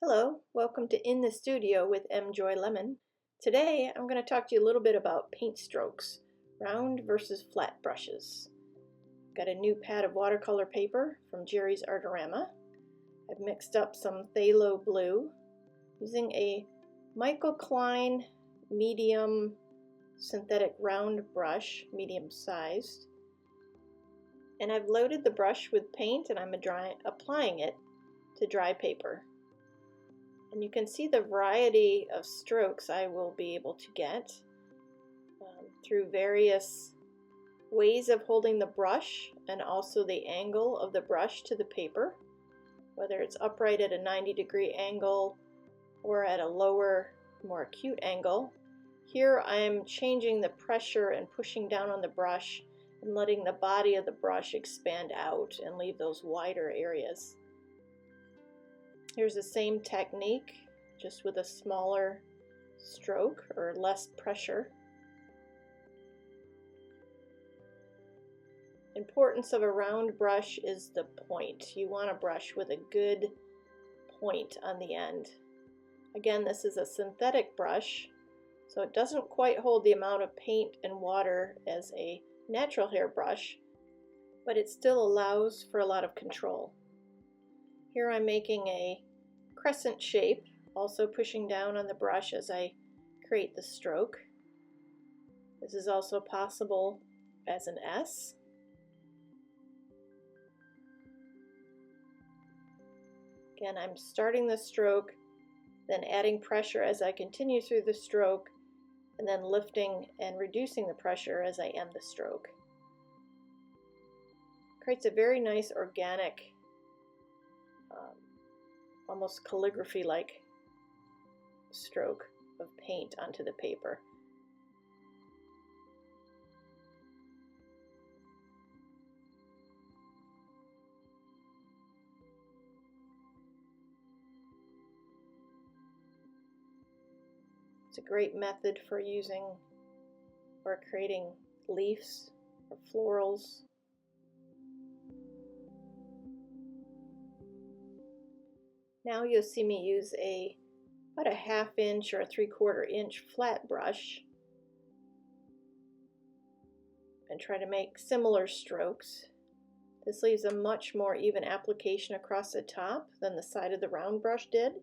Hello, welcome to In the Studio with M. Joy Lemon. Today I'm going to talk to you a little bit about paint strokes, round versus flat brushes. I've got a new pad of watercolor paper from Jerry's Artorama. I've mixed up some phthalo blue using a Michael Klein medium synthetic round brush, medium sized. And I've loaded the brush with paint and I'm applying it to dry paper. And you can see the variety of strokes I will be able to get through various ways of holding the brush and also the angle of the brush to the paper, whether it's upright at a 90-degree angle or at a lower, more acute angle. Here I'm changing the pressure and pushing down on the brush and letting the body of the brush expand out and leave those wider areas. Here's the same technique, just with a smaller stroke or less pressure. Importance of a round brush is the point. You want a brush with a good point on the end. Again, this is a synthetic brush, so it doesn't quite hold the amount of paint and water as a natural hair brush, but it still allows for a lot of control. Here I'm making a crescent shape, also pushing down on the brush as I create the stroke. This is also possible as an S. Again, I'm starting the stroke, then adding pressure as I continue through the stroke, and then lifting and reducing the pressure as I end the stroke. Creates a very nice organic almost calligraphy-like stroke of paint onto the paper. It's a great method for using or creating leaves or florals. Now you'll see me use about a 1/2 inch or a 3/4 inch flat brush and try to make similar strokes. This leaves a much more even application across the top than the side of the round brush did.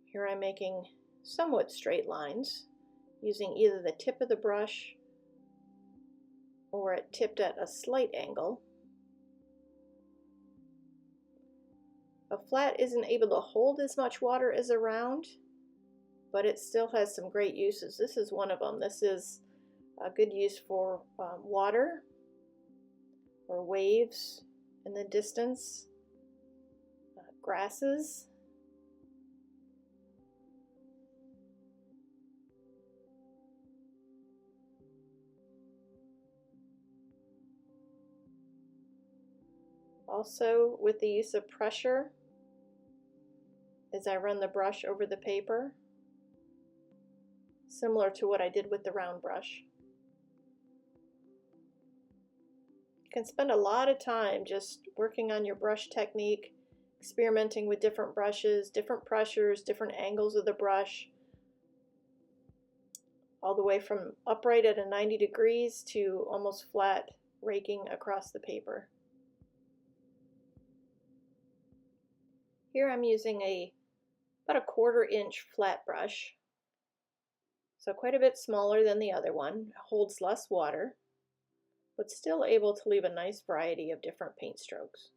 Here I'm making somewhat straight lines using either the tip of the brush or it tipped at a slight angle. A flat isn't able to hold as much water as a round, but it still has some great uses. This is one of them. This is a good use for water or waves in the distance, grasses. Also, with the use of pressure, as I run the brush over the paper, similar to what I did with the round brush. You can spend a lot of time just working on your brush technique, experimenting with different brushes, different pressures, different angles of the brush, all the way from upright at a 90 degrees to almost flat, raking across the paper. Here I'm using about a 1/4 inch flat brush, so quite a bit smaller than the other one, holds less water, but still able to leave a nice variety of different paint strokes.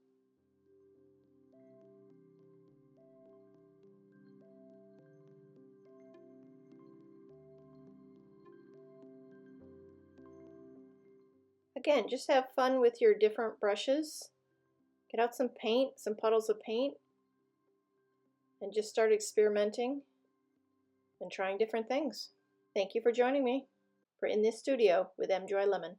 Again, just have fun with your different brushes. Get out some paint, some puddles of paint, and just start experimenting and trying different things. Thank you for joining me for In This Studio with M. Joy Lemon.